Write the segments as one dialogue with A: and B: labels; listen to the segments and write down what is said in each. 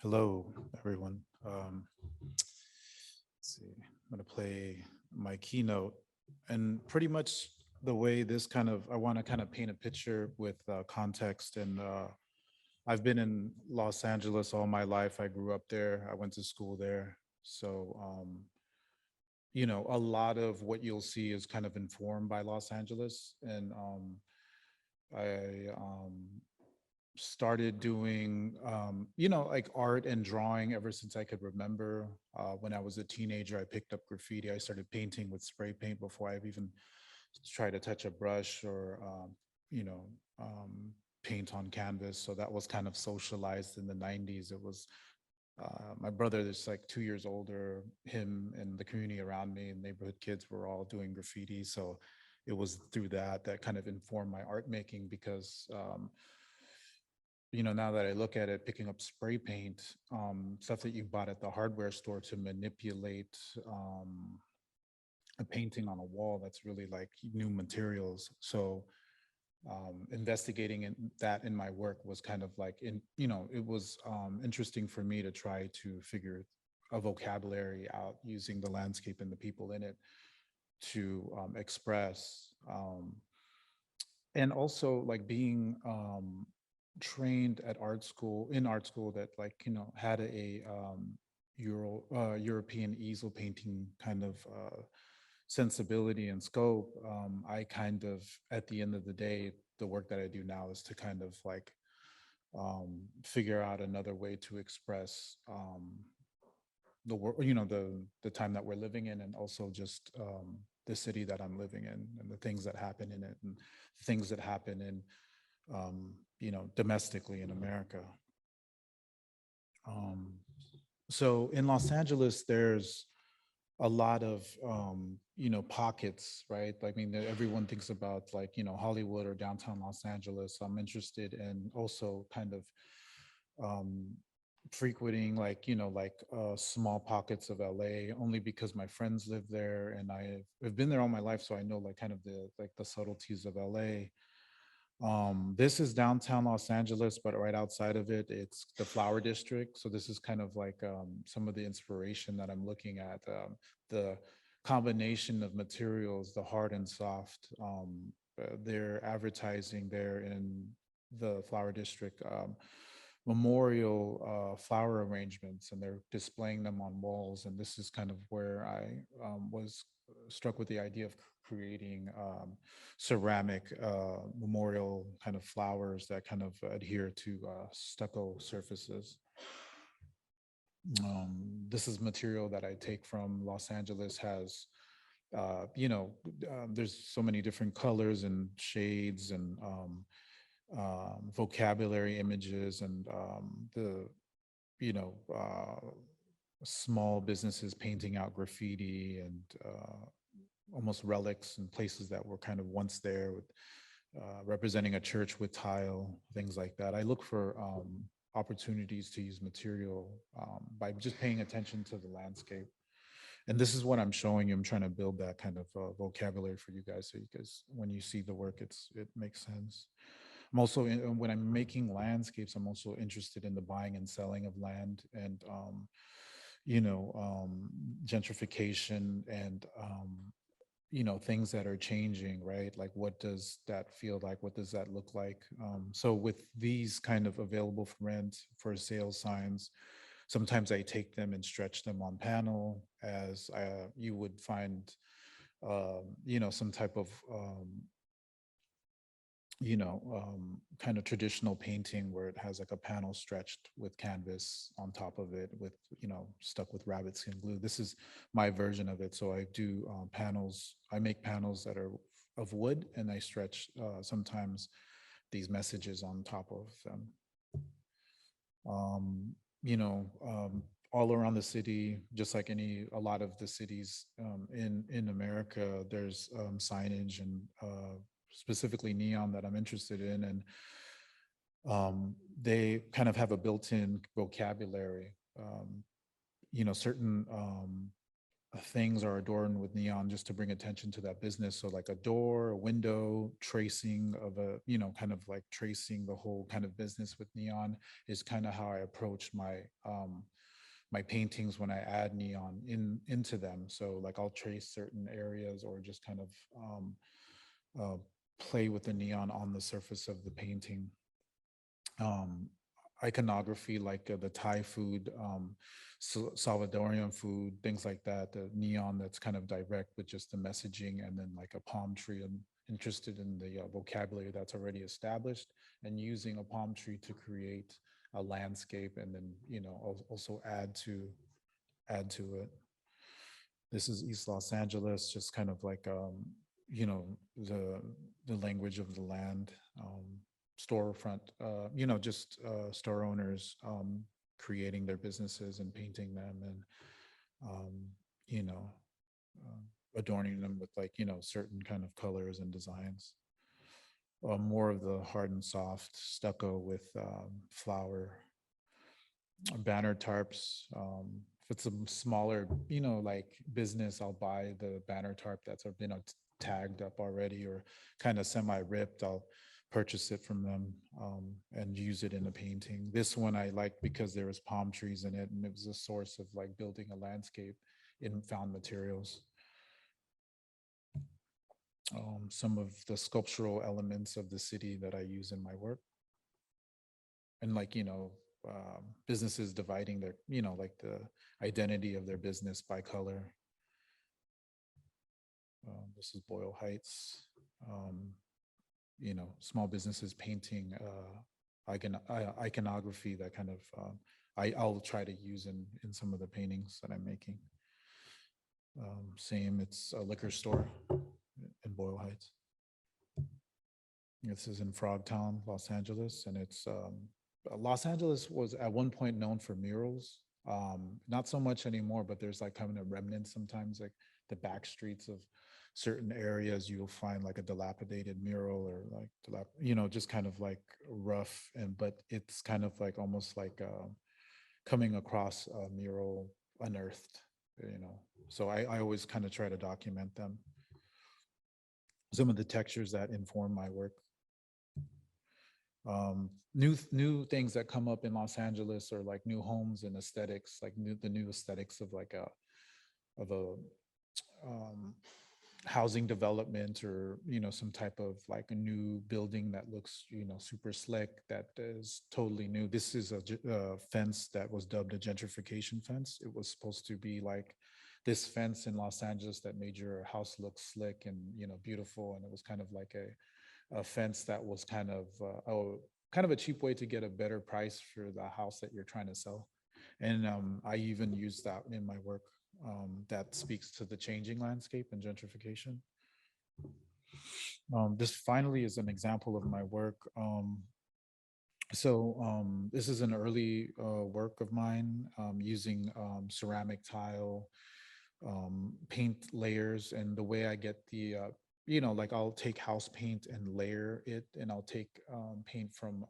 A: Hello, everyone. Let's see, I'm going to play my keynote. And pretty much the way this I want to kind of paint a picture with context. And I've been in Los Angeles all my life. I grew up there, I went to school there. So, a lot of what you'll see is kind of informed by Los Angeles. And I started doing like art and drawing ever since I could remember. When I was a teenager, I picked up graffiti. I started painting with spray paint before I've even tried to touch a brush or you know paint on canvas. So that was kind of socialized in the 90s. It was my brother is like 2 years older. Him and the community around me and neighborhood kids were all doing graffiti. So it was through that kind of informed my art making because now that I look at it, picking up spray paint, stuff that you bought at the hardware store to manipulate a painting on a wall, that's really like new materials. So investigating that in my work was kind of like it was interesting for me to try to figure a vocabulary out using the landscape and the people in it to express and also like being trained at art school that like had a European easel painting kind of sensibility and scope. I kind of, at the end of the day, the work that I do now is to kind of like figure out another way to express the world, the time that we're living in, and also just the city that I'm living in, and the things that happen in it, and things that happen in domestically in America. Um, so in Los Angeles, there's a lot of pockets, right? I mean, everyone thinks about like Hollywood or downtown Los Angeles. I'm interested in also kind of um, frequenting like small pockets of LA only because my friends live there and I've been there all my life, so I know like kind of the subtleties of LA. This is downtown Los Angeles, but right outside of it, it's the Flower District. So this is kind of like some of the inspiration that I'm looking at. The combination of materials, the hard and soft. They're advertising there in the Flower District memorial flower arrangements, and they're displaying them on walls. And this is kind of where I was struck with the idea of creating ceramic memorial kind of flowers that kind of adhere to stucco surfaces. This is material that I take from Los Angeles. Has there's so many different colors and shades and vocabulary images and the you know small businesses painting out graffiti and almost relics and places that were kind of once there with representing a church with tile, things like that. I look for opportunities to use material by just paying attention to the landscape. And this is what I'm showing you. I'm trying to build that kind of vocabulary for you guys, so you guys, when you see the work, it makes sense. I'm also when I'm making landscapes, I'm also interested in the buying and selling of land and gentrification and things that are changing, right? Like what does that feel like? What does that look like? So with these kind of available for rent for sale signs, sometimes I take them and stretch them on panel as you would find some type of kind of traditional painting where it has like a panel stretched with canvas on top of it with stuck with rabbit skin glue. This is my version of it. So I do panels. I make panels that are of wood, and I stretch sometimes these messages on top of them. um, all around the city, just like a lot of the cities in America, there's signage and specifically neon that I'm interested in, and they kind of have a built-in vocabulary. Certain things are adorned with neon just to bring attention to that business. So like a door, a window, tracing of a, kind of like tracing the whole kind of business with neon is kind of how I approach my paintings when I add neon into them. So like I'll trace certain areas or just kind of uh, play with the neon on the surface of the painting. um, Iconography like the Thai food, Salvadorian food, things like that. The neon that's kind of direct with just the messaging, and then like a palm tree. I'm interested in the vocabulary that's already established, and using a palm tree to create a landscape, and then also add to it. This is East Los Angeles, just kind of like you know the the language of the land. Storefront, just store owners creating their businesses and painting them, and um, you know adorning them with like certain kind of colors and designs. More of the hard and soft stucco with flower banner tarps. If it's a smaller, like business, I'll buy the banner tarp that's tagged up already or kind of semi ripped. I'll purchase it from them and use it in a painting. This one I like because there was palm trees in it, and it was a source of like building a landscape in found materials. Some of the sculptural elements of the city that I use in my work, and like businesses dividing their like the identity of their business by color. This is Boyle Heights. um, Small businesses painting iconography that kind of I'll try to use in some of the paintings that I'm making. Same, it's a liquor store in Boyle Heights. This is in Frogtown, Los Angeles, and it's Los Angeles was at one point known for murals. Not so much anymore, but there's like kind of remnants sometimes, like the back streets of certain areas, you'll find like a dilapidated mural or like just kind of like rough, and but it's kind of like almost like coming across a mural unearthed, you know. So I always kind of try to document them. Some of the textures that inform my work. New things that come up in Los Angeles, or like new homes and aesthetics, like the new aesthetics of like a um, housing development, or some type of like a new building that looks super slick, that is totally new. This is a fence that was dubbed a gentrification fence. It was supposed to be like this fence in Los Angeles that made your house look slick and beautiful, and it was kind of like a fence that was kind of a cheap way to get a better price for the house that you're trying to sell. And I even use that in my work. That speaks to the changing landscape and gentrification. This finally is an example of my work. This is an early work of mine, using ceramic tile, paint layers, and the way I get the like I'll take house paint and layer it, and I'll take paint from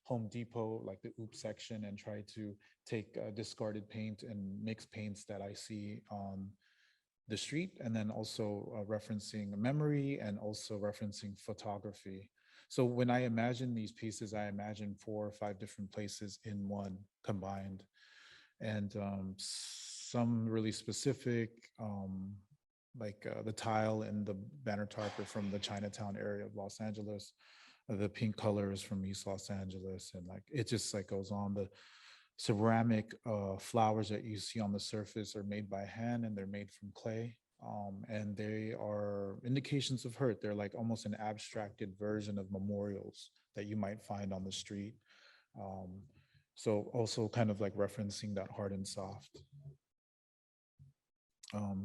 A: Home Depot, like the OOP section, and try to take discarded paint and mix paints that I see on the street, and then also referencing memory and also referencing photography. So when I imagine these pieces, I imagine 4 or 5 different places in one combined, and some really specific, like the tile and the banner tarp are from the Chinatown area of Los Angeles. The pink color is from East Los Angeles, and like it just like goes on. The ceramic flowers that you see on the surface are made by hand, and they're made from clay. And they are indications of hurt. They're like almost an abstracted version of memorials that you might find on the street. Um, so also kind of like referencing that hard and soft.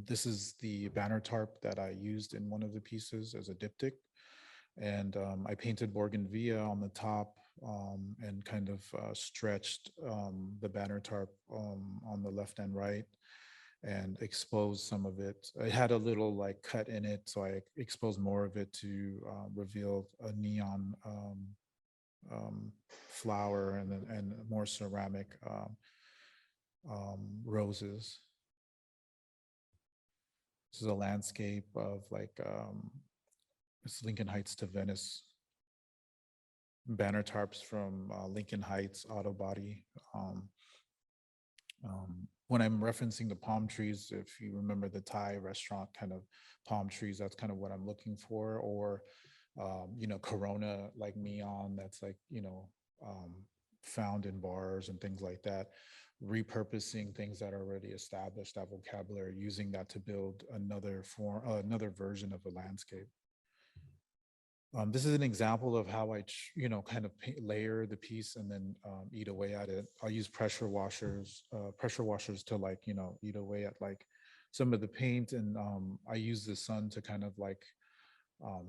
A: This is the banner tarp that I used in one of the pieces as a diptych. And I painted Bougainvillea on the top, and kind of stretched the banner tarp on the left and right, and exposed some of it. I had a little like cut in it, so I exposed more of it to reveal a neon um, flower, and more ceramic roses. This is a landscape of like it's Lincoln Heights to Venice, banner tarps from Lincoln Heights auto body. Um, when I'm referencing the palm trees, if you remember the Thai restaurant kind of palm trees, that's kind of what I'm looking for. Or, Corona like neon that's like, um, found in bars and things like that. Repurposing things that are already established, that vocabulary, using that to build another form, another version of a landscape. This is an example of how kind of layer the piece and then eat away at it. I'll use pressure washers to like, eat away at like some of the paint. And I use the sun to kind of like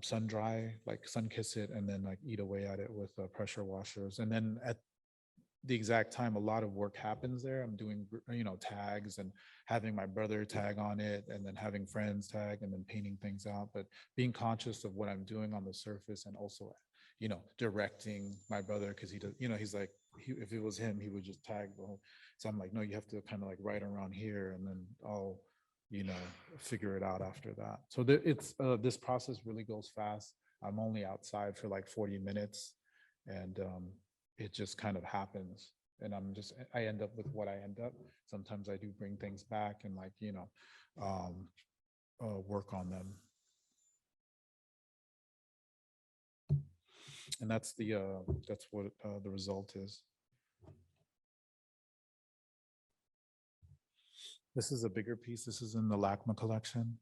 A: sun dry, like sun kiss it, and then like eat away at it with pressure washers. And then at the exact time a lot of work happens there, I'm doing tags and having my brother tag on it and then having friends tag and then painting things out, but being conscious of what I'm doing on the surface and also directing my brother, because he does, he's like, if it was him he would just tag the whole. So I'm like, no, you have to kind of like right around here and then I'll you know figure it out after that. So it's this process really goes fast. I'm only outside for like 40 minutes, and it just kind of happens, and I end up with what I end up. Sometimes I do bring things back and like um work on them, and that's what the result is. This is a bigger piece. This is in the LACMA collection.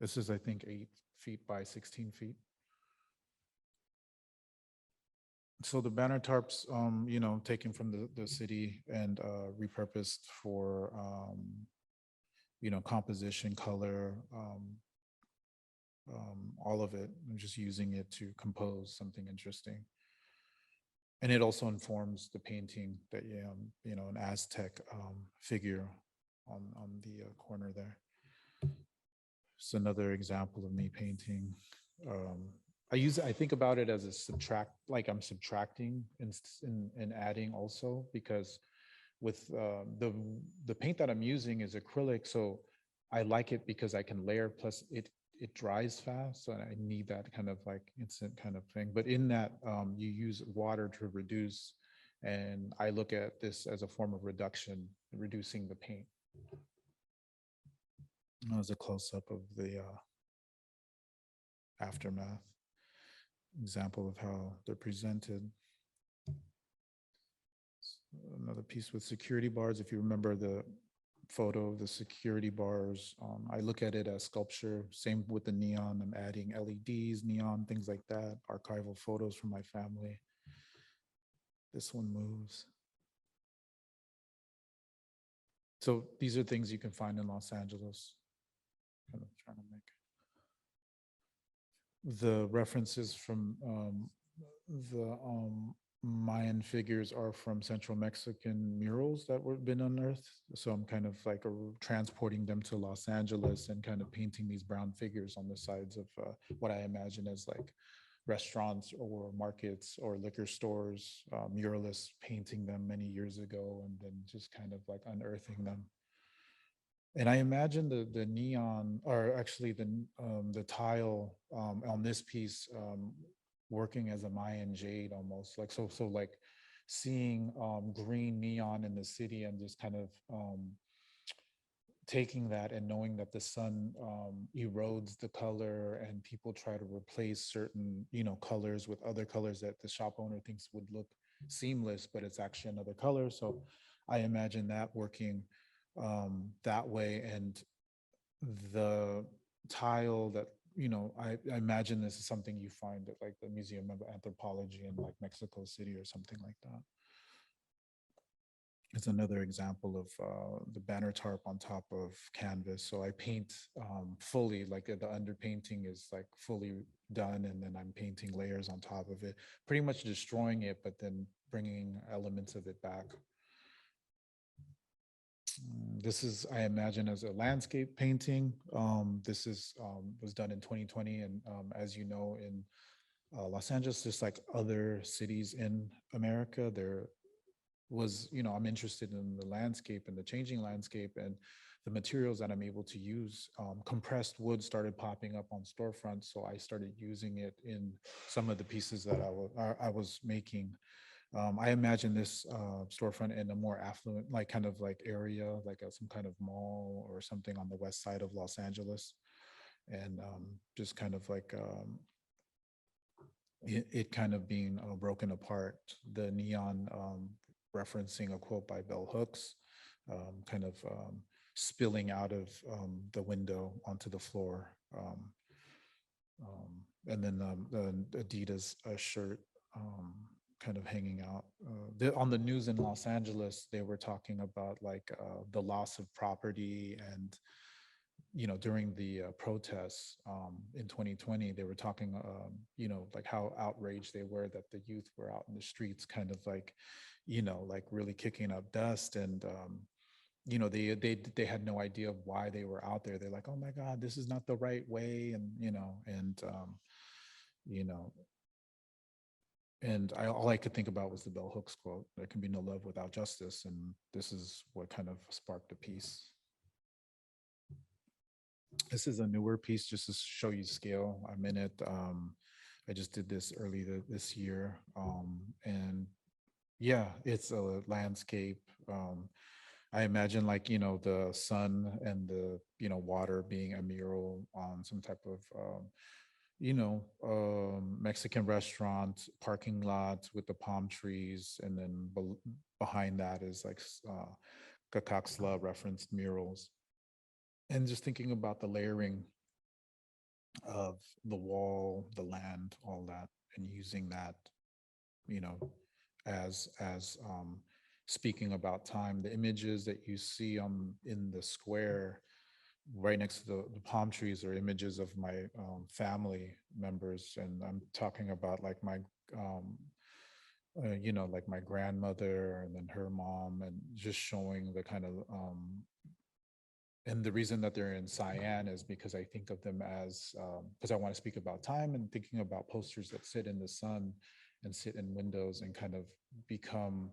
A: This is, I think, 8 feet by 16 feet. So the banner tarps, taken from the city and repurposed for composition, color, all of it. I'm just using it to compose something interesting. And it also informs the painting that, an Aztec figure on the corner there. It's another example of me painting. Um, I think about it as a subtract, like I'm subtracting and adding also, because with the paint that I'm using is acrylic, so I like it because I can layer. Plus, it dries fast, so I need that kind of like instant kind of thing. But in that, you use water to reduce, and I look at this as a form of reduction, reducing the paint. As a close up of the aftermath example of how they're presented. Another piece with security bars. If you remember the photo of the security bars, I look at it as sculpture. Same with the neon. I'm adding LEDs, neon, things like that. Archival photos from my family. This one moves. So these are things you can find in Los Angeles. Kind of trying to make the references from the Mayan figures are from Central Mexican murals that were been unearthed. So I'm kind of like transporting them to Los Angeles and kind of painting these brown figures on the sides of what I imagine as like restaurants or markets or liquor stores, muralists painting them many years ago and then just kind of like unearthing them. And I imagine the neon, or actually the tile on this piece working as a Mayan jade almost, like so like seeing green neon in the city and just kind of taking that and knowing that the sun erodes the color and people try to replace certain colors with other colors that the shop owner thinks would look seamless, but it's actually another color. So I imagine that working that way. And the tile that I imagine this is something you find at like the Museum of Anthropology in like Mexico City or something like that. It's another example of the banner tarp on top of canvas. So I paint fully, like the underpainting is like fully done, and then I'm painting layers on top of it, pretty much destroying it, but then bringing elements of it back. This is, I imagine, as a landscape painting. This is was done in 2020, and as you know, in Los Angeles, just like other cities in America, there was, I'm interested in the landscape and the changing landscape, and the materials that I'm able to use. Compressed wood started popping up on storefronts, so I started using it in some of the pieces that I was making. I imagine this storefront in a more affluent, like kind of like area, like some kind of mall or something on the west side of Los Angeles, and just kind of like it kind of being broken apart. The neon referencing a quote by Bell Hooks, kind of spilling out of the window onto the floor. And then the Adidas shirt kind of hanging out. On the news in Los Angeles, they were talking about like the loss of property and during the protests in 2020, they were talking, like how outraged they were that the youth were out in the streets, kind of like, like really kicking up dust. And, they had no idea of why they were out there. They're like, oh my God, this is not the right way. And, you know, all I could think about was the Bell Hooks quote, there can be no love without justice. And this is what kind of sparked the piece. This is a newer piece just to show you scale. I'm in it. I just did this early this year. And yeah, it's a landscape. I imagine like, the sun and the, water being a mural on some type of, Mexican restaurant parking lot with the palm trees. And then behind that is like Cacaxla referenced murals. And just thinking about the layering of the wall, the land, all that, and using that, you know, as speaking about time. The images that you see in the square right next to the palm trees are images of my family members, and I'm talking about like my like my grandmother and then her mom, and just showing the kind of and the reason that they're in cyan is because I think of them as, because I want to speak about time and thinking about posters that sit in the sun and sit in windows and kind of become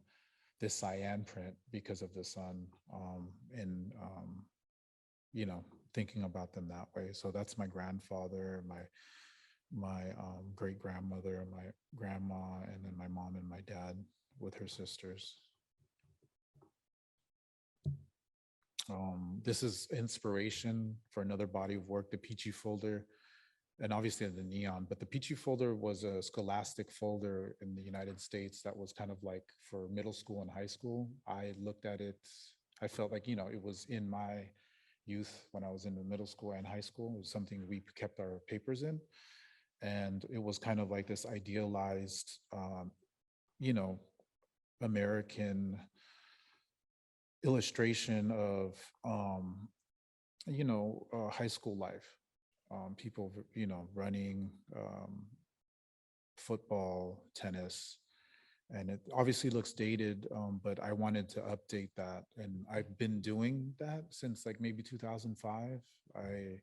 A: this cyan print because of the sun, and thinking about them that way. So that's my grandfather, my great grandmother, my grandma, and then my mom and my dad with her sisters. This is inspiration for another body of work, the Peachy folder, and obviously the neon, but the Peachy folder was a scholastic folder in the United States that was kind of like for middle school and high school. I looked at it, I felt like, it was in my youth when I was in the middle school and high school. It was something we kept our papers in. And it was kind of like this idealized, you know, American illustration of high school life, people running, football, tennis, and it obviously looks dated, but I wanted to update that, and I've been doing that since like maybe 2005. I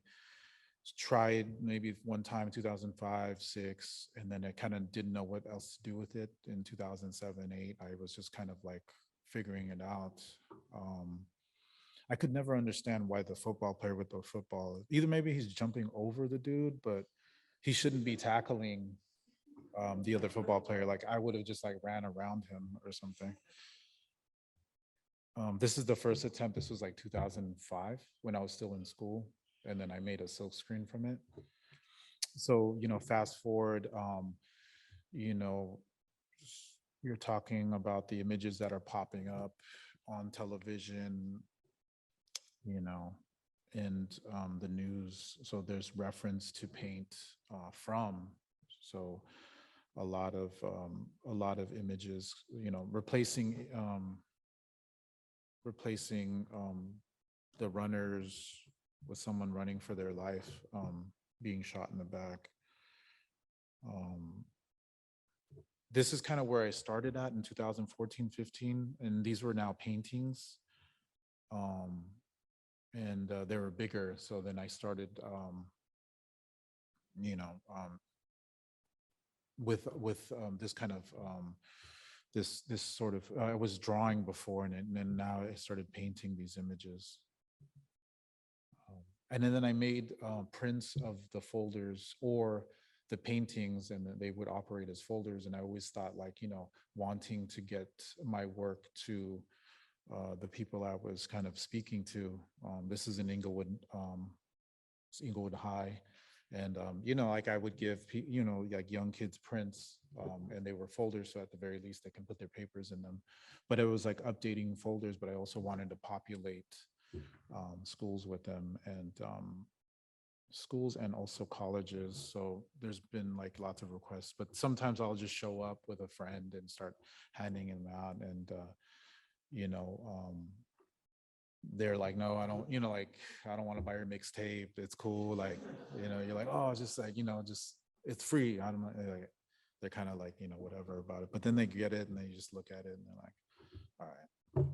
A: tried maybe one time 2005, 6, and then I kind of didn't know what else to do with it in 2007, 8. I was just kind of like figuring it out. um, I could never understand why the football player with the football, either maybe he's jumping over the dude, but he shouldn't be tackling the other football player. Like I would have just like ran around him or something. This is the first attempt. This was like 2005 when I was still in school, and then I made a silk screen from it. So fast forward, you know, you're talking about the images that are popping up on television, you know, and the news. So there's reference to paint from. So a lot of images, replacing the runners with someone running for their life, being shot in the back. Um, this is kind of where I started at in 2014, 15, and these were now paintings. Um, and they were bigger. So then I started, you know, with this kind of this sort of I was drawing before, and then now I started painting these images. And then I made prints of the folders or the paintings, and then they would operate as folders. And I always thought, like, wanting to get my work to the people I was kind of speaking to. This is in Inglewood, it's Inglewood High. And, like I would give, like young kids prints, and they were folders. So at the very least, they can put their papers in them. But it was like updating folders, but I also wanted to populate schools with them, and schools and also colleges. So there's been like lots of requests, but sometimes I'll just show up with a friend and start handing them out. And, you know, they're like, no, I don't, like, I don't want to buy your mixtape. It's cool. Like, you're like, oh, it's just like, just, it's free. I don't know. They're kind of like, whatever about it. But then they get it and they just look at it and they're like, all right.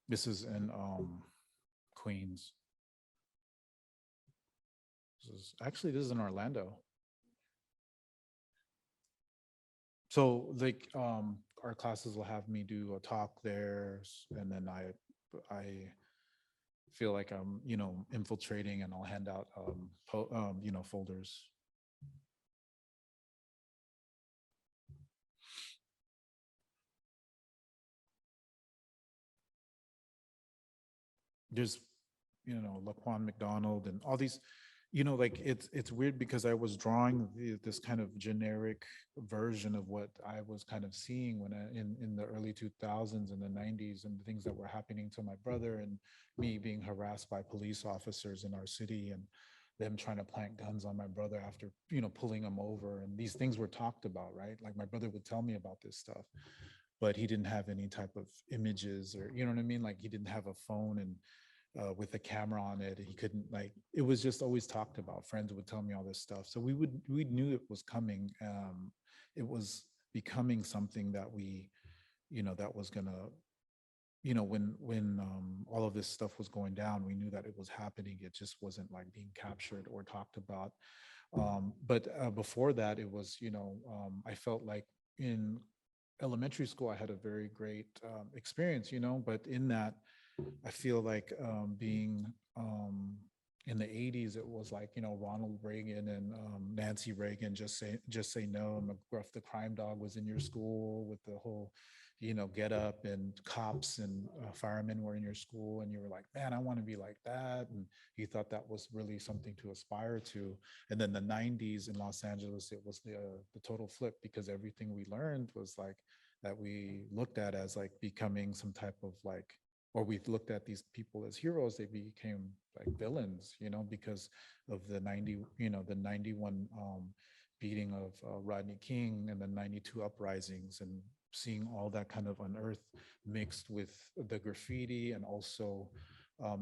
A: This is in Queens. This is in Orlando. So like our classes will have me do a talk there, and then I feel like I'm infiltrating, and I'll hand out folders. There's Laquan McDonald and all these, like it's weird because I was drawing this kind of generic version of what I was kind of seeing when in the early 2000s and the 90s, and the things that were happening to my brother, and me being harassed by police officers in our city, and them trying to plant guns on my brother after pulling him over. And these things were talked about, right? Like my brother would tell me about this stuff, but he didn't have any type of images, or you know what I mean, like he didn't have a phone and with a camera on it. He couldn't, like, it was just always talked about. Friends would tell me all this stuff. So we knew it was coming. It was becoming something that that was gonna, when all of this stuff was going down, we knew that it was happening. It just wasn't like being captured or talked about. But before that, it was, I felt like in elementary school, I had a very great experience, but in that, I feel like being in the 80s, it was like, Ronald Reagan and Nancy Reagan, just say no. And McGruff the crime dog was in your school with the whole, get up, and cops and firemen were in your school, and you were like, man, I want to be like that. And you thought that was really something to aspire to. And then the 90s in Los Angeles, it was the total flip, because everything we learned was like that we looked at as like becoming some type of like, or we looked at these people as heroes, they became like villains, because of the 91 beating of Rodney King, and the 92 uprisings, and seeing all that kind of unearthed, mixed with the graffiti, and also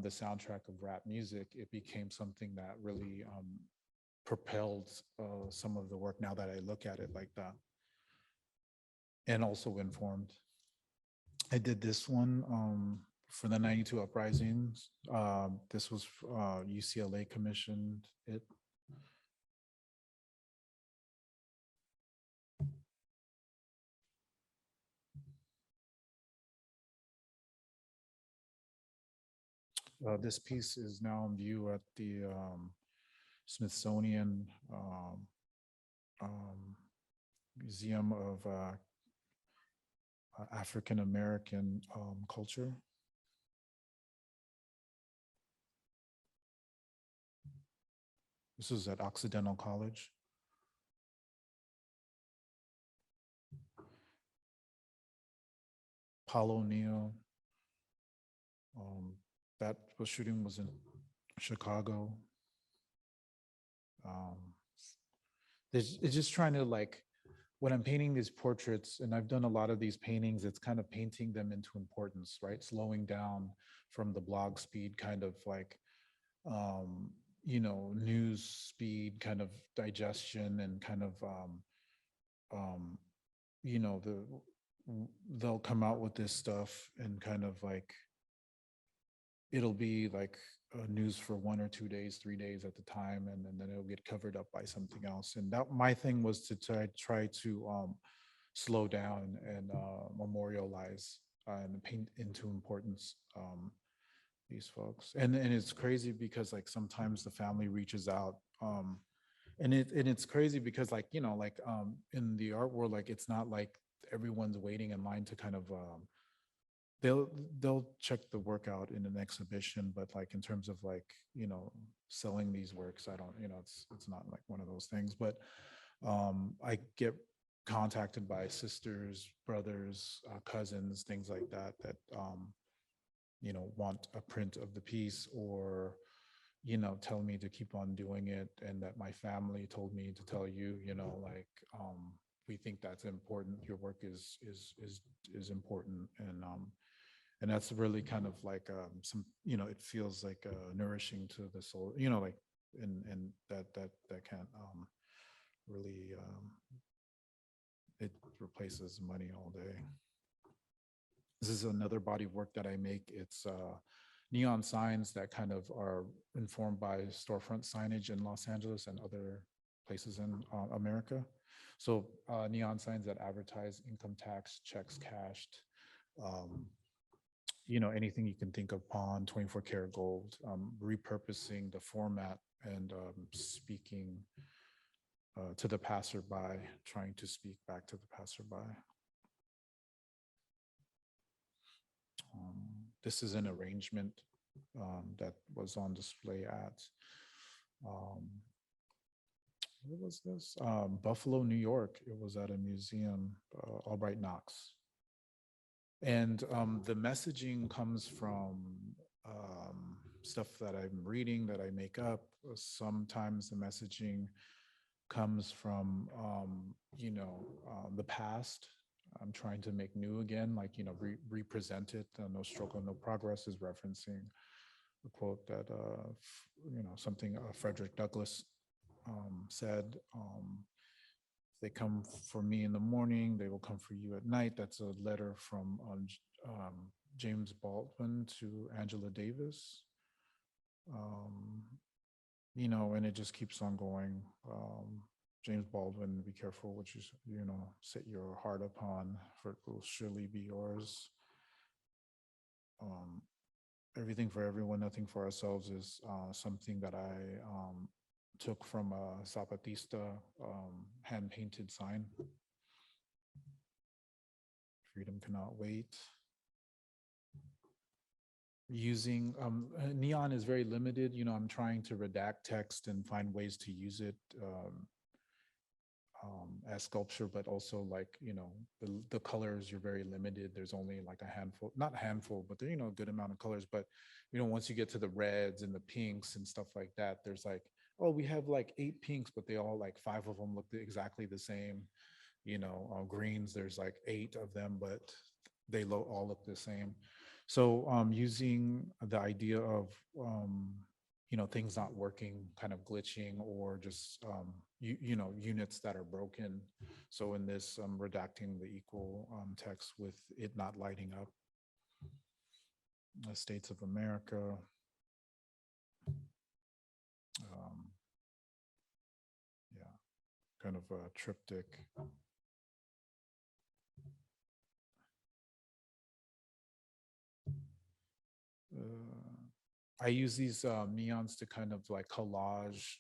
A: the soundtrack of rap music. It became something that really propelled some of the work, now that I look at it like that, and also informed. I did this one for the 92 uprisings. This was UCLA commissioned it. This piece is now in view at the Smithsonian um, Museum of African American culture. This is at Occidental College. Paul O'Neill. That was shooting was in Chicago. Um, it's just trying to, like, when I'm painting these portraits, and I've done a lot of these paintings, it's kind of painting them into importance, right? Slowing down from the blog speed, kind of like, um, news speed, kind of digestion, and kind of, um, you know, the they'll come out with this stuff, and kind of like it'll be like news for 1 or 2 days, 3 days at the time, and then it'll get covered up by something else. And that, my thing was to try to slow down and memorialize and paint into importance. These folks, and it's crazy because like sometimes the family reaches out, and it's crazy because like like in the art world, like it's not like everyone's waiting in line to kind of they'll they'll check the work out in an exhibition, but like in terms of like selling these works, I don't, it's not like one of those things. But I get contacted by sisters, brothers, cousins, things like that, that want a print of the piece, or tell me to keep on doing it, and that my family told me to tell you, like we think that's important. Your work is important, and that's really kind of like some, it feels like nourishing to the soul, like, and that can't really it replaces money all day. This is another body of work that I make. It's neon signs that kind of are informed by storefront signage in Los Angeles and other places in America. So neon signs that advertise income tax, checks cashed, um, anything you can think upon, 24 karat gold, repurposing the format and speaking to the passerby, trying to speak back to the passerby. This is an arrangement that was on display at, um, what was this? Buffalo, New York. It was at a museum, Albright Knox. And the messaging comes from stuff that I'm reading that I make up. Sometimes the messaging comes from, the past. I'm trying to make new again, like, represent it. No struggle, no progress is referencing a quote that, something Frederick Douglass said. They come for me in the morning, they will come for you at night. That's a letter from James Baldwin to Angela Davis. Um, and it just keeps on going. James Baldwin, be careful what you, set your heart upon, for it will surely be yours. Um, Everything for everyone, nothing for ourselves is something that I took from a Zapatista hand painted sign. Freedom cannot wait. Using neon is very limited. I'm trying to redact text and find ways to use it as sculpture, but also like, the colors, you're very limited. There's only like a handful, not a handful, but there, a good amount of colors. But, once you get to the reds and the pinks and stuff like that, there's like, oh, we have like 8 pinks, but they all, like 5 of them look exactly the same. Greens, there's like 8 of them, but they all look the same. So using the idea of things not working, kind of glitching, or just units that are broken. So in this, redacting the equal text with it not lighting up. The States of America. Yeah, kind of a triptych. I use these neons to kind of like collage,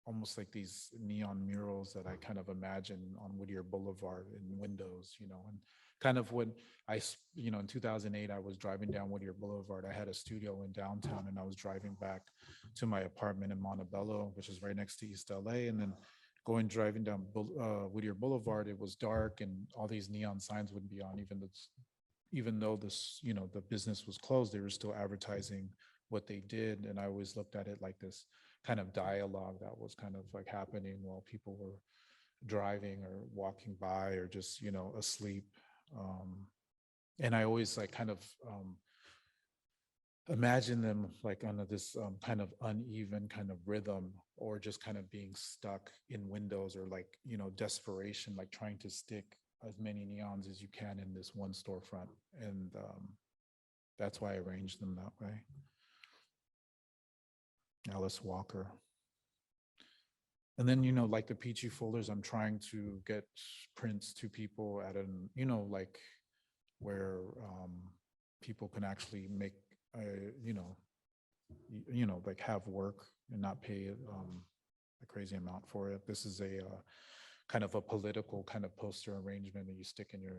A: almost like these neon murals that I kind of imagine on Whittier Boulevard in windows, and kind of when in 2008, I was driving down Whittier Boulevard. I had a studio in downtown, and I was driving back to my apartment in Montebello, which is right next to East LA. And then driving down Whittier Boulevard, it was dark, and all these neon signs would be on, even though this, the business was closed, they were still advertising what they did. And I always looked at it like this kind of dialogue that was kind of like happening while people were driving or walking by or just, asleep. And I always like kind of imagine them like under this kind of uneven kind of rhythm, or just kind of being stuck in windows, or like, desperation, like trying to stick as many neons as you can in this one storefront. And that's why I arranged them that way. Alice Walker. And then, like the peachy folders, I'm trying to get prints to people at an, like where people can actually make, you know, like have work and not pay a crazy amount for it. This is a kind of a political kind of poster arrangement that you stick in your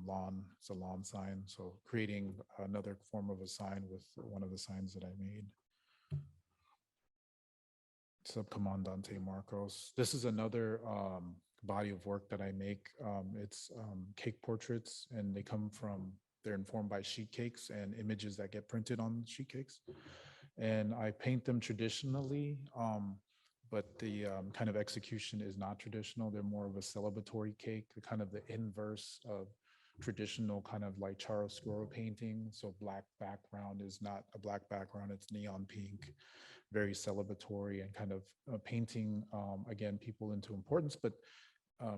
A: lawn. It's a lawn sign. So creating another form of a sign with one of the signs that I made. Subcomandante Marcos. This is another body of work that I make. It's cake portraits, and they come from, they're informed by sheet cakes and images that get printed on sheet cakes. And I paint them traditionally, but the kind of execution is not traditional. They're more of a celebratory cake, the kind of the inverse of traditional kind of like chiaroscuro painting. So black background is not a black background, it's neon pink, very celebratory, and kind of painting, again, people into importance, but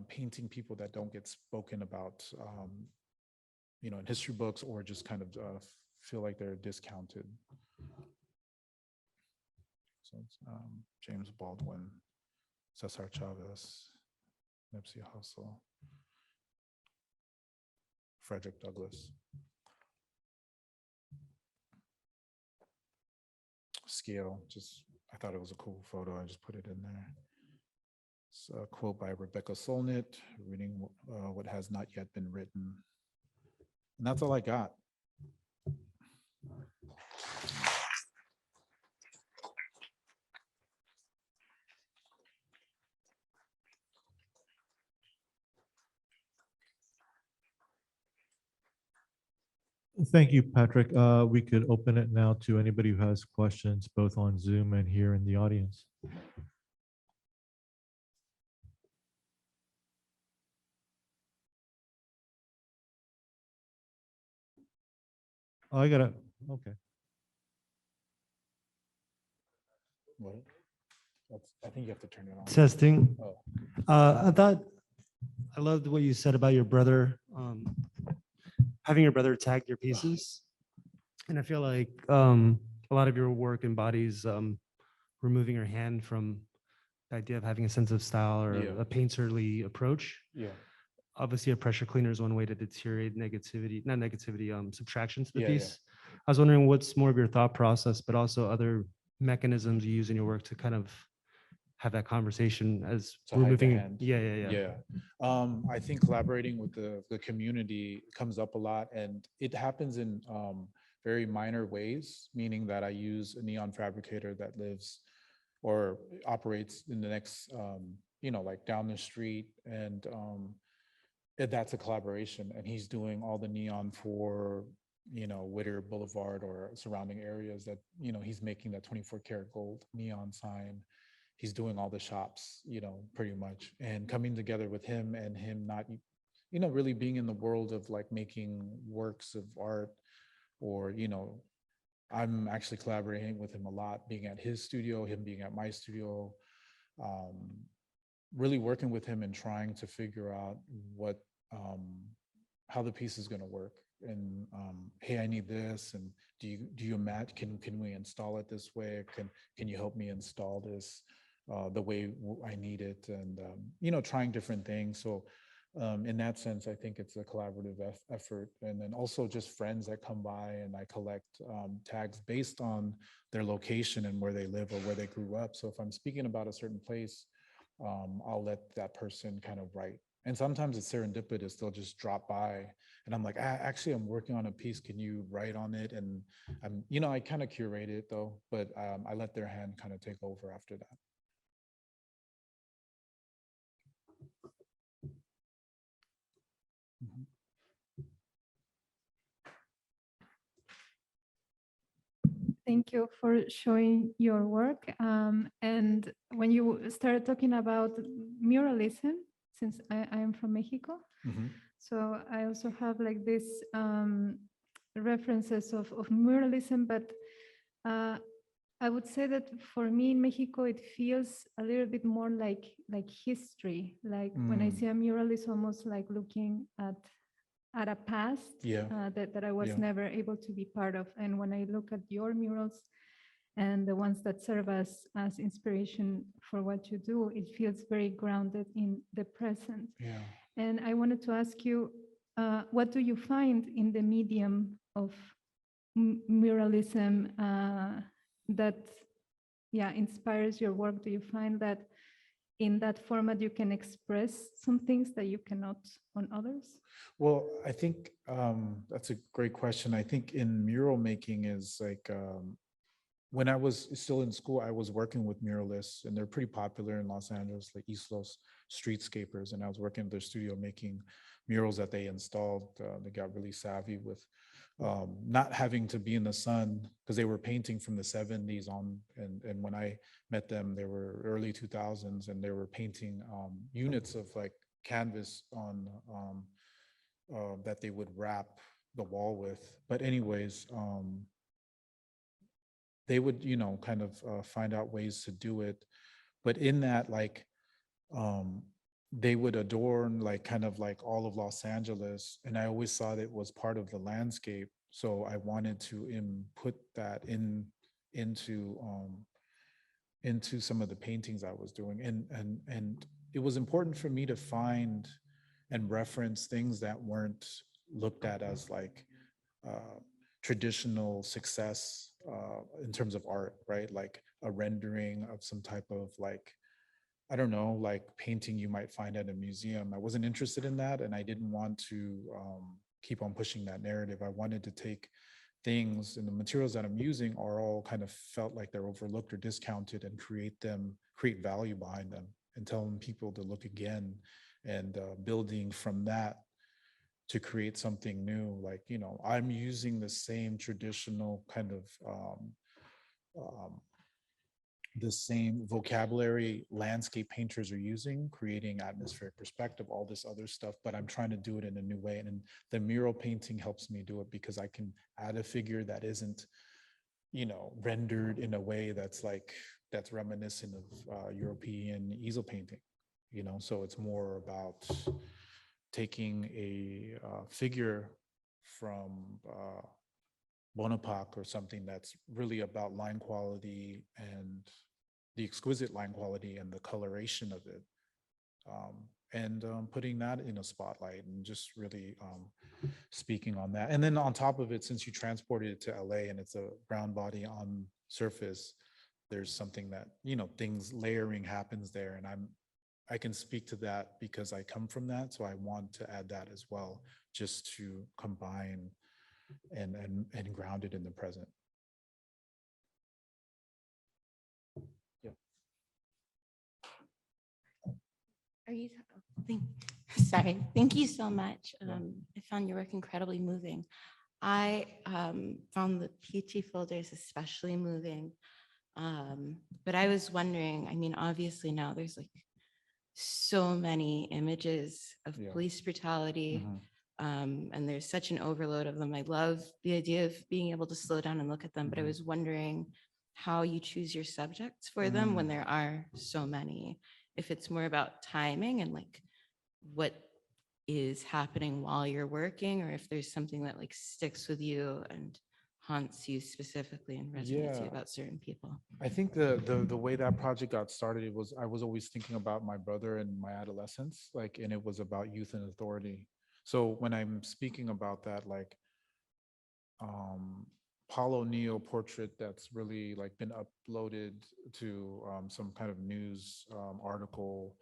A: painting people that don't get spoken about, in history books, or just kind of feel like they're discounted. So it's James Baldwin, Cesar Chavez, Nipsey Hussle, Frederick Douglass. Scale, just, I thought it was a cool photo. I just put it in there. It's a quote by Rebecca Solnit, reading what has not yet been written. And that's all I got.
B: Thank you, Patrick. We could open it now to anybody who has questions, both on Zoom and here in the audience. Oh, I got it. Okay.
A: What? I think you have to turn it on.
C: Testing.
A: Oh.
C: I loved what you said about your brother, having your brother tag your pieces. And I feel like a lot of your work embodies removing your hand from the idea of having a sense of style or
A: Yeah.
C: a painterly approach.
A: Yeah.
C: Obviously, a pressure cleaner is one way to deteriorate negativity, not negativity, subtraction to the
A: Yeah,
C: piece. I was wondering what's more of your thought process, but also other mechanisms you use in your work to kind of have that conversation as
A: To hide the
C: removing.
A: hand.
C: Yeah.
A: I think collaborating with the community comes up a lot, and it happens in very minor ways, meaning that I use a neon fabricator that lives or operates in the next, like down the street, and that's a collaboration, and he's doing all the neon for, Whittier Boulevard or surrounding areas, that, he's making that 24 karat gold neon sign. He's doing all the shops, pretty much, and coming together with him, and him not, really being in the world of like making works of art, or, I'm actually collaborating with him a lot, being at his studio, him being at my studio, really working with him and trying to figure out what, how the piece is going to work. And hey, I need this, and do you imagine, can we install it this way? Can you help me install this the way I need it? And trying different things. So in that sense, I think it's a collaborative effort. And then also just friends that come by, and I collect tags based on their location and where they live or where they grew up. So if I'm speaking about a certain place, I'll let that person kind of write. And sometimes it's serendipitous. They'll just drop by, and I'm like, actually, I'm working on a piece. Can you write on it? And I kind of curate it though, but I let their hand kind of take over after that. Mhm.
D: Thank you for showing your work. And when you started talking about muralism, since I am from Mexico, so I also have like this references of muralism, but I would say that for me in Mexico, it feels a little bit more like history. Like when I see a mural, it's almost like looking at a past that I was never able to be part of. And when I look at your murals and the ones that serve as inspiration for what you do, it feels very grounded in the present.
A: Yeah.
D: And I wanted to ask you, what do you find in the medium of muralism that, yeah, inspires your work? Do you find that in that format you can express some things that you cannot on others?
A: Well, I think that's a great question. I think in mural making is like when I was still in school, I was working with muralists, and they're pretty popular in Los Angeles, like East Los streetscapers. And I was working at their studio making murals that they installed. They got really savvy with not having to be in the sun because they were painting from the 70s on. And when I met them, they were early 2000s, and they were painting units of like canvas on that they would wrap the wall with. But anyways, they would, kind of find out ways to do it. But in that, like, they would adorn like kind of like all of Los Angeles. And I always thought it was part of the landscape. So I wanted to put that into some of the paintings I was doing. And it was important for me to find and reference things that weren't looked at as like traditional success in terms of art, right? Like a rendering of some type of like, I don't know, like painting you might find at a museum. I wasn't interested in that, and I didn't want to keep on pushing that narrative. I wanted to take things, and the materials that I'm using are all kind of felt like they're overlooked or discounted, and create value behind them, and telling people to look again, and building from that to create something new. Like, I'm using the same traditional kind of the same vocabulary landscape painters are using, creating atmospheric perspective, all this other stuff, but I'm trying to do it in a new way. And the mural painting helps me do it because I can add a figure that isn't, rendered in a way that's reminiscent of European easel painting, so it's more about taking a figure from Bonaparte or something that's really about line quality and the exquisite line quality and the coloration of it, and putting that in a spotlight and just really speaking on that. And then on top of it, since you transported it to LA and it's a brown body on surface, there's something that, things layering happens there. And I can speak to that because I come from that. So I want to add that as well, just to combine and ground it in the present. Yeah.
E: Are you, sorry, thank you so much. I found your work incredibly moving. I found the peachy folders especially moving. But I was wondering, I mean, obviously now there's like so many images of police brutality, and there's such an overload of them. I love the idea of being able to slow down and look at them, but I was wondering how you choose your subjects for them when there are so many. If it's more about timing and like what is happening while you're working, or if there's something that like sticks with you and haunts you specifically and resonates you about certain people.
A: I think the way that project got started, I was always thinking about my brother and my adolescence, like, and it was about youth and authority. So when I'm speaking about that, like, Paul O'Neill portrait that's really like been uploaded to some kind of news article,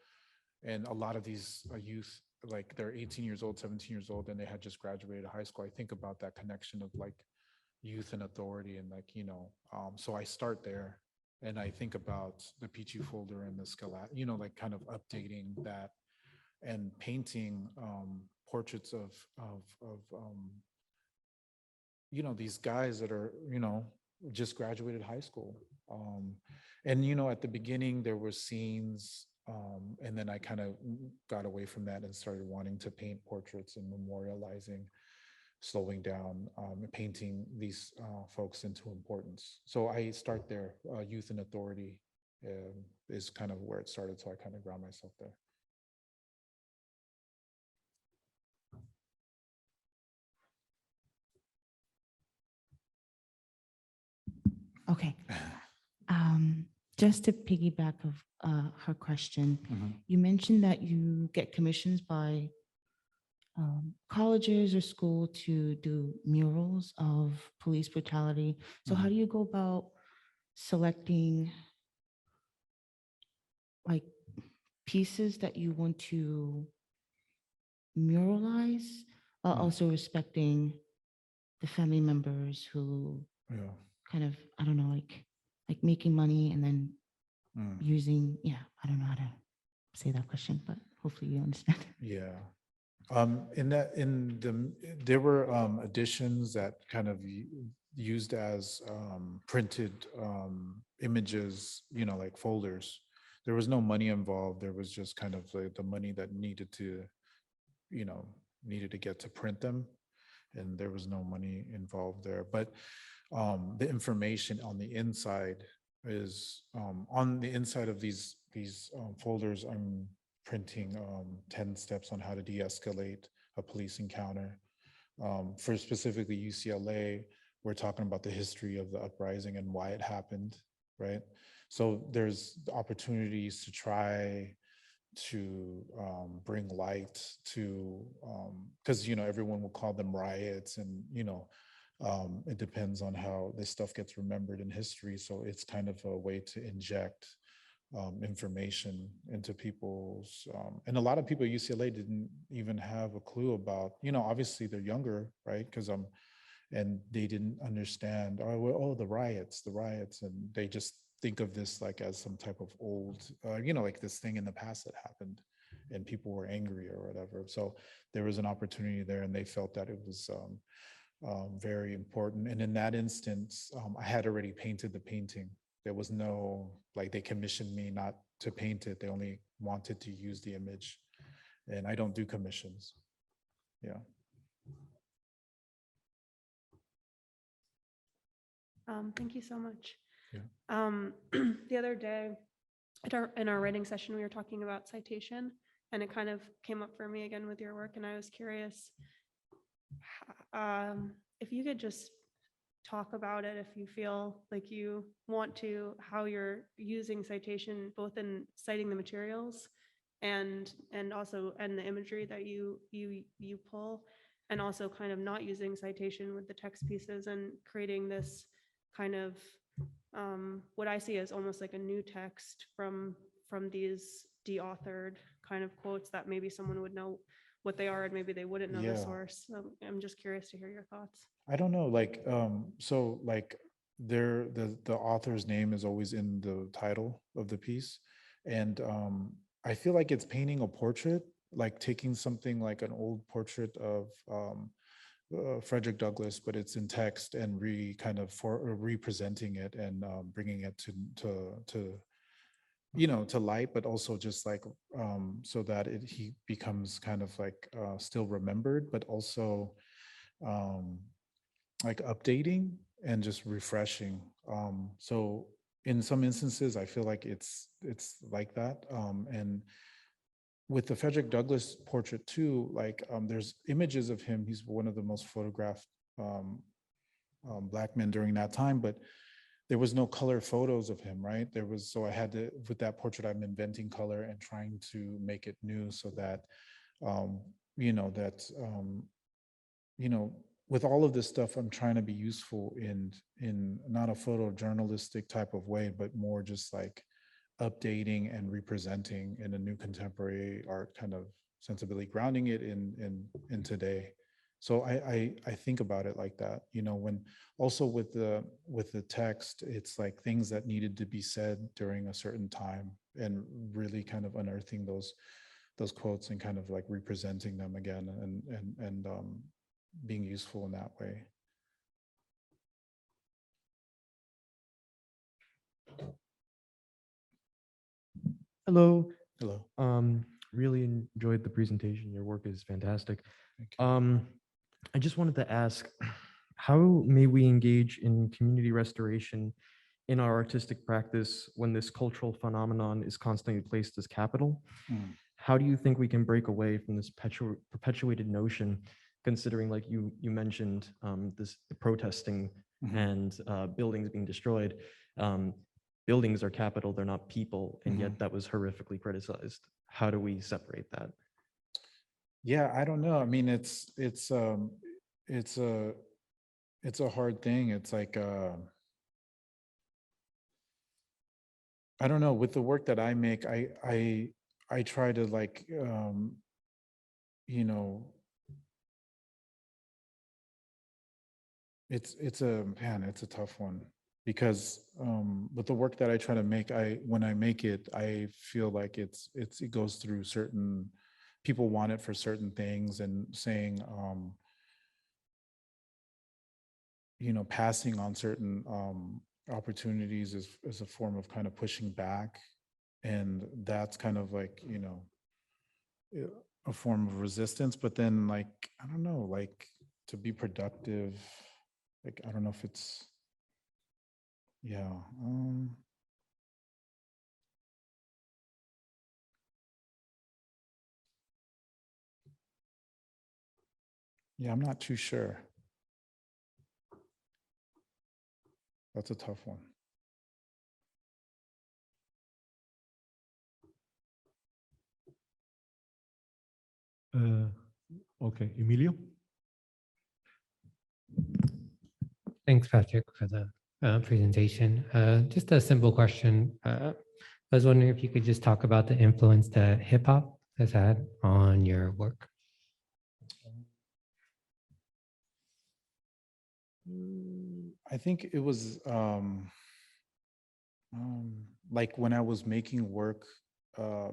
A: and a lot of these youth, like they're 18 years old, 17 years old, and they had just graduated high school. I think about that connection of like youth and authority, and like, so I start there, and I think about the Peachy folder and the Skelet, like kind of updating that and painting portraits of these guys that are, just graduated high school. And, at the beginning there were scenes, and then I kind of got away from that and started wanting to paint portraits and memorializing, slowing down, painting these folks into importance. So I start there. Youth and authority is kind of where it started. So I kind of ground myself there.
E: Okay. Just to piggyback of her question, you mentioned that you get commissions by colleges or school to do murals of police brutality. So how do you go about selecting like pieces that you want to muralize, while also respecting the family members who
A: Yeah.
E: kind of, I don't know, like making money and then using, yeah, I don't know how to say that question, but hopefully you understand.
A: Yeah. There were editions that kind of used as printed images, like folders. There was no money involved. There was just kind of like the money that needed to, needed to get to print them. And there was no money involved there. But the information on the inside is on the inside of these folders. I'm printing 10 steps on how to de-escalate a police encounter. For specifically UCLA, we're talking about the history of the uprising and why it happened, right? So there's opportunities to try to bring light to, because everyone will call them riots, and it depends on how this stuff gets remembered in history. So it's kind of a way to inject information into people's, and a lot of people at UCLA didn't even have a clue about, obviously they're younger, right? Because and they didn't understand, the riots, and they just think of this like as some type of old, like this thing in the past that happened and people were angry or whatever. So there was an opportunity there, and they felt that it was very important. And in that instance, I had already painted the painting. There was no, like, they commissioned me not to paint it. They only wanted to use the image. And I don't do commissions. Yeah.
F: Thank you so much.
A: Yeah.
F: The other day, in our writing session, we were talking about citation, and it kind of came up for me again with your work, and I was curious if you could just talk about it, if you feel like you want to, how you're using citation both in citing the materials and also the imagery that you pull, and also kind of not using citation with the text pieces and creating this kind of what I see as almost like a new text from these de-authored kind of quotes that maybe someone would know what they are and maybe they wouldn't know the
A: Yeah.
F: source. So I'm just curious to hear your thoughts.
A: I don't know, like, so like the author's name is always in the title of the piece. And I feel like it's painting a portrait, like taking something like an old portrait of Frederick Douglass, but it's in text, and representing it and bringing it to light, but also just like so that he becomes kind of like still remembered, but also like updating and just refreshing. So in some instances, I feel like it's like that. And with the Frederick Douglass portrait too, like there's images of him. He's one of the most photographed Black men during that time, but there was no color photos of him, right? So I had to, with that portrait, I'm inventing color and trying to make it new so that, with all of this stuff, I'm trying to be useful in not a photojournalistic type of way, but more just like updating and representing in a new contemporary art kind of sensibility, grounding it in today. So I think about it like that, when also with the text, it's like things that needed to be said during a certain time, and really kind of unearthing those quotes and kind of like representing them again, and being useful in that way.
B: Hello.
A: Hello.
B: Really enjoyed the presentation. Your work is fantastic.
A: Thank you.
B: I just wanted to ask, how may we engage in community restoration in our artistic practice when this cultural phenomenon is constantly placed as capital? How do you think we can break away from this perpetuated notion, considering, like you mentioned, the protesting and buildings being destroyed? Buildings are capital, they're not people, and yet that was horrifically criticized. How do we separate that?
A: Yeah, I don't know. I mean, it's a it's a hard thing. It's like I don't know, with the work that I make, I try to like you know, it's a man, it's a tough one because with the work that I try to make, I when I make it, I feel like it goes through certain people want it for certain things and saying passing on certain opportunities is a form of kind of pushing back. And that's kind of like, uh, a form of resistance. But then, like, I don't know, like to be productive, like, I don't know if it's, yeah. Yeah, I'm not too sure. That's a tough one.
G: Uh, okay, Emilio?
H: Thanks, Patrick, for the presentation. Just a simple question. I was wondering if you could just talk about the influence that hip hop has had on your work.
A: I think it was like when I was making work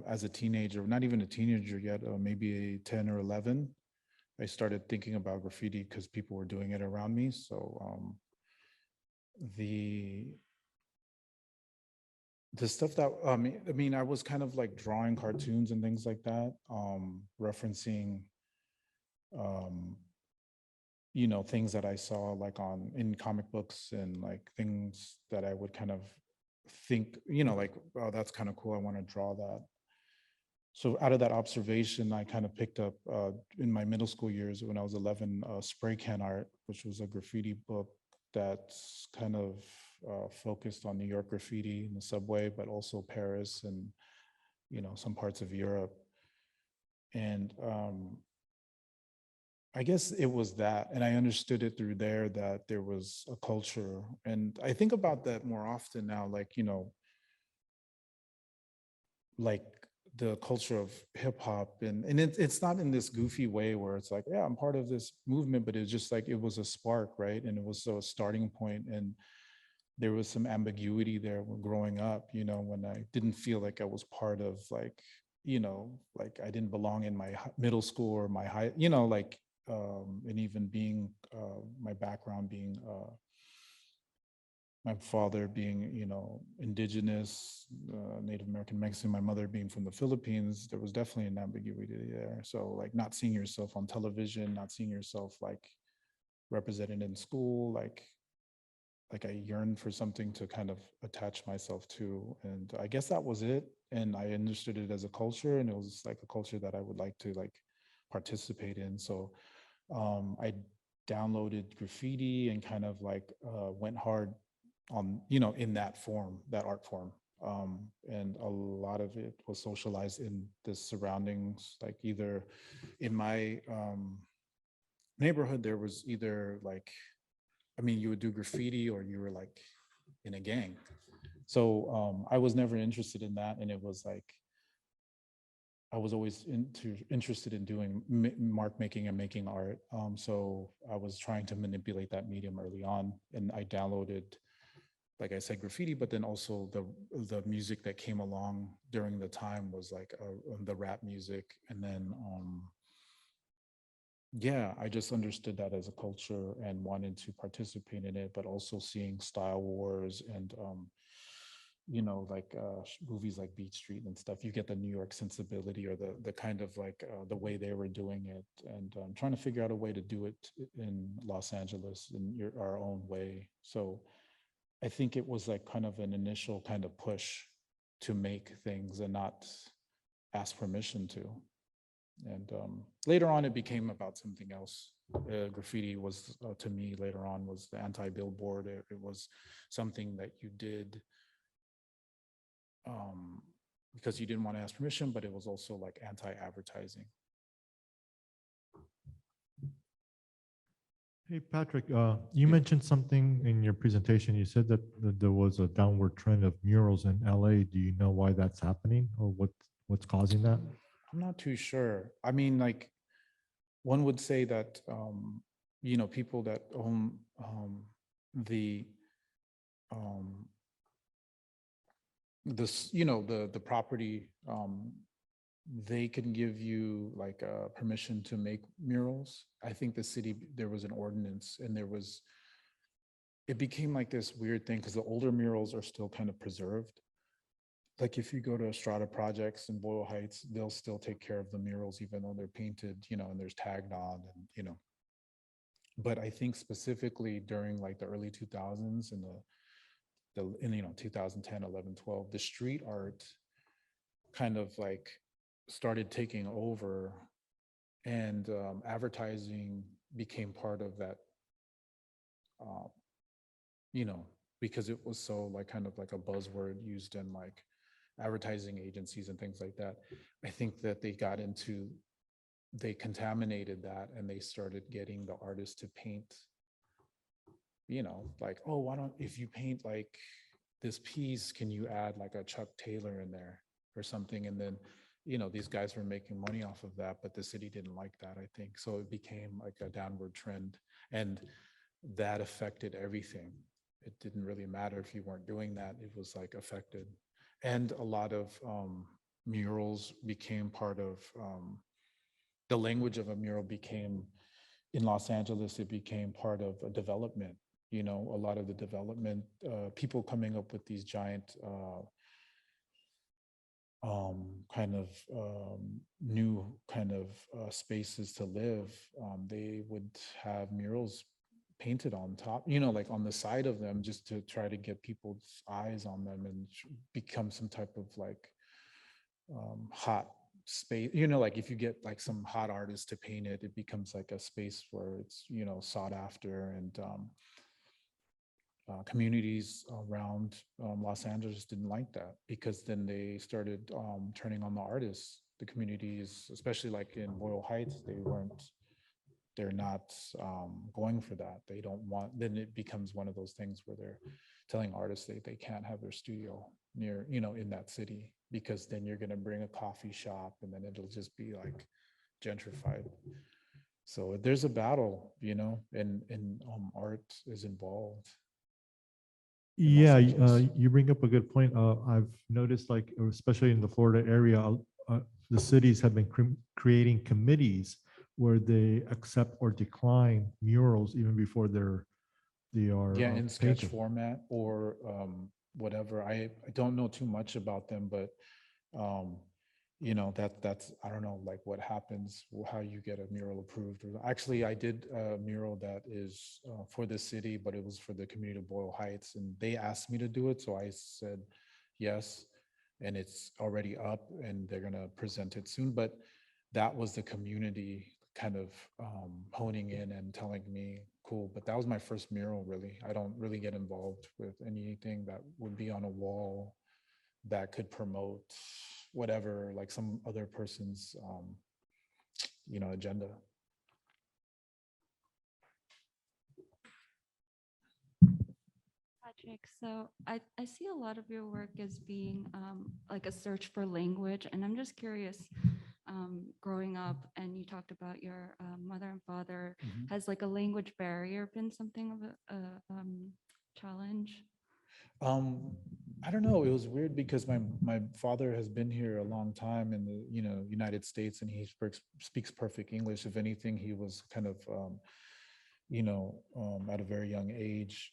A: as a teenager, not even a teenager yet, maybe 10 or 11, I started thinking about graffiti because people were doing it around me. So the the stuff that I mean, I was kind of like drawing cartoons and things like that, referencing um, things that I saw like on in comic books and like things that I would kind of think, like, oh, that's kind of cool. I want to draw that. So out of that observation, I kind of picked up in my middle school years when I was 11, Spray Can Art, which was a graffiti book that's kind of focused on New York graffiti in the subway, but also Paris and some parts of Europe. And I guess it was that, and I understood it through there that there was a culture, and I think about that more often now, like like the culture of hip hop, and it's not in this goofy way where it's like, yeah, I'm part of this movement, but it's just like it was a spark, right? And it was a starting point, and there was some ambiguity there when growing up, when I didn't feel like I was part of like, like I didn't belong in my middle school or my high, like and even being my background being my father being, indigenous, Native American Mexican, my mother being from the Philippines, there was definitely an ambiguity there. So like not seeing yourself on television, not seeing yourself like represented in school, like I yearned for something to kind of attach myself to. And I guess that was it. And I understood it as a culture, and it was like a culture that I would like to like participate in. So I downloaded graffiti and kind of like went hard on in that form, that art form. And a lot of it was socialized in the surroundings, like either in my neighborhood there was either like, I mean, you would do graffiti or you were like in a gang. So I was never interested in that, and it was like I was always interested in doing mark making and making art. So I was trying to manipulate that medium early on, and I downloaded, like I said, graffiti, but then also the music that came along during the time was like the rap music, and then yeah, I just understood that as a culture and wanted to participate in it, but also seeing Style Wars and like movies like Beat Street and stuff. You get the New York sensibility or the kind of like the way they were doing it, and trying to figure out a way to do it in Los Angeles in our own way. So I think it was like kind of an initial kind of push to make things and not ask permission to. And later on, it became about something else. Graffiti was, to me, later on, was the anti-billboard. It was something that you did because you didn't want to ask permission, but it was also like anti-advertising.
G: Hey, Patrick, you mentioned something in your presentation. You said that there was a downward trend of murals in LA. Do you know why that's happening or what's causing that?
A: I'm not too sure. I mean, like, one would say that, people that own the um, this, the property, they can give you like permission to make murals. I think the city, there was an ordinance and it became like this weird thing because the older murals are still kind of preserved. Like if you go to Strata Projects in Boyle Heights, they'll still take care of the murals, even though they're painted, and there's tagged on and. But I think specifically during like the early 2000s and in 2010, 11, 12, the street art kind of like started taking over, and advertising became part of that, uh, because it was so like kind of like a buzzword used in like advertising agencies and things like that. I think that they contaminated that, and they started getting the artists to paint, like, oh, why don't, if you paint like this piece, can you add like a Chuck Taylor in there or something? And then, these guys were making money off of that, but the city didn't like that, I think. So it became like a downward trend, and that affected everything. It didn't really matter if you weren't doing that, it was like affected. And a lot of murals became part of the language of a mural became, in Los Angeles, it became part of a development. A lot of the development, people coming up with these giant kind of new kind of spaces to live. They would have murals painted on top, like on the side of them, just to try to get people's eyes on them and become some type of like hot space. Like if you get like some hot artist to paint it, it becomes like a space where it's sought after. And communities around Los Angeles didn't like that, because then they started turning on the artists. The communities, especially like in Boyle Heights, they're not going for that. They don't want, then it becomes one of those things where they're telling artists they can't have their studio near, in that city, because then you're going to bring a coffee shop and then it'll just be like gentrified. So there's a battle, and art is involved. In Los
G: Yeah,
A: Angeles.
G: you bring up a good point. I've noticed, like, especially in the Florida area, the cities have been creating committees where they accept or decline murals even before they are
A: Yeah, in sketch
G: painted.
A: format or whatever. I don't know too much about them, but um, that's, I don't know, like what happens, how you get a mural approved. Actually, I did a mural that is for the city, but it was for the community of Boyle Heights, and they asked me to do it, so I said yes, and it's already up, and they're gonna present it soon. But that was the community kind of honing in and telling me, cool. But that was my first mural, really. I don't really get involved with anything that would be on a wall that could promote whatever, like some other person's, agenda.
I: Patrick, so I see a lot of your work as being like a search for language, and I'm just curious, growing up, and you talked about your mother and father,
A: Mhm.
I: has like a language barrier been something of a challenge?
A: Um, I don't know. It was weird because my father has been here a long time in the United States, and he speaks perfect English. If anything, he was kind of at a very young age.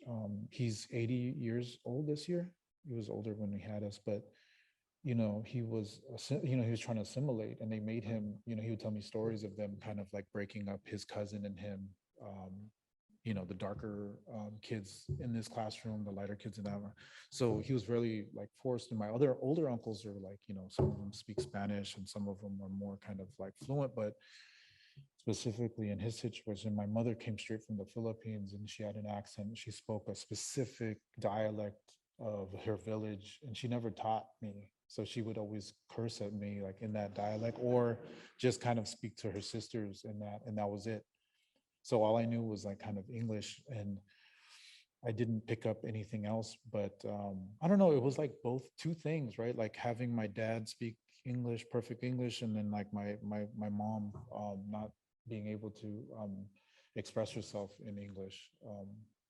A: He's 80 years old this year. He was older when he had us, but he was trying to assimilate, and they made him. He would tell me stories of them kind of like breaking up his cousin and him. Um, the darker kids in this classroom, the lighter kids in that one. So he was really like forced. And my other older uncles are like, some of them speak Spanish and some of them are more kind of like fluent, but specifically in his situation, my mother came straight from the Philippines and she had an accent. She spoke a specific dialect of her village, and she never taught me. So she would always curse at me like in that dialect, or just kind of speak to her sisters in that, and that was it. So all I knew was like kind of English, and I didn't pick up anything else. But I don't know, it was like both two things, right? Like having my dad speak English, perfect English, and then like my mom not being able to express herself in English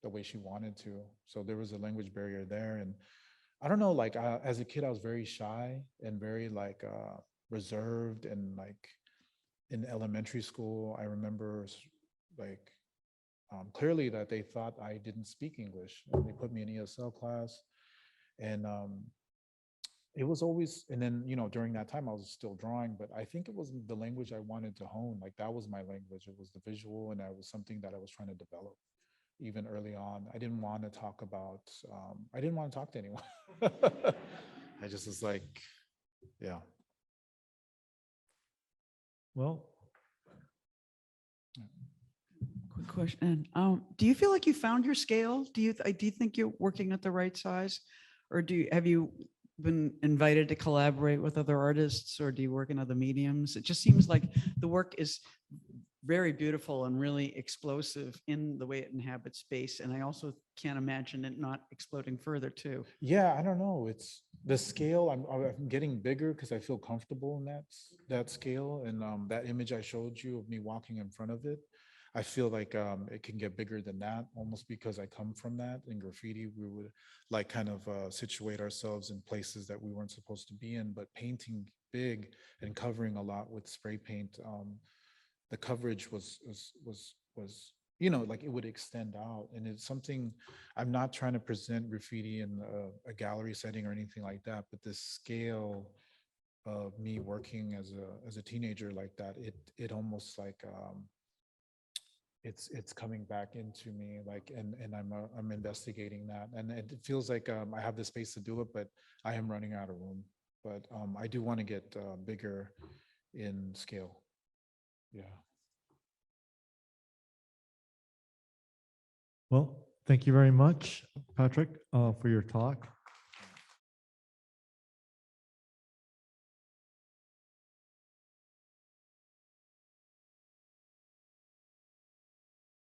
A: the way she wanted to. So there was a language barrier there. And I don't know, like as a kid, I was very shy and very like reserved. And like in elementary school, I remember like clearly that they thought I didn't speak English, and they put me in ESL class. And it was always, and then, during that time I was still drawing, but I think it was the language I wanted to hone. Like that was my language. It was the visual, and that was something that I was trying to develop even early on. I didn't want to talk about, I didn't want to talk to anyone. I just was like, yeah.
G: Well,
J: Quick question. Do you feel like you found your scale? Do you think you're working at the right size? Or have you been invited to collaborate with other artists, or do you work in other mediums? It just seems like the work is very beautiful and really explosive in the way it inhabits space. And I also can't imagine it not exploding further too.
A: Yeah, I don't know. It's the scale. I'm getting bigger because I feel comfortable in that scale. And that image I showed you of me walking in front of it, I feel like it can get bigger than that, almost because I come from that. In graffiti, we would like kind of situate ourselves in places that we weren't supposed to be in. But painting big and covering a lot with spray paint, the coverage was like it would extend out. And it's something, I'm not trying to present graffiti in a gallery setting or anything like that, but the scale of me working as a teenager like that, it almost like it's coming back into me, like, and I'm investigating that, and it feels like I have the space to do it, but I am running out of room. But I do want to get bigger in scale. Yeah.
G: well, thank you very much, Patrick, for your talk.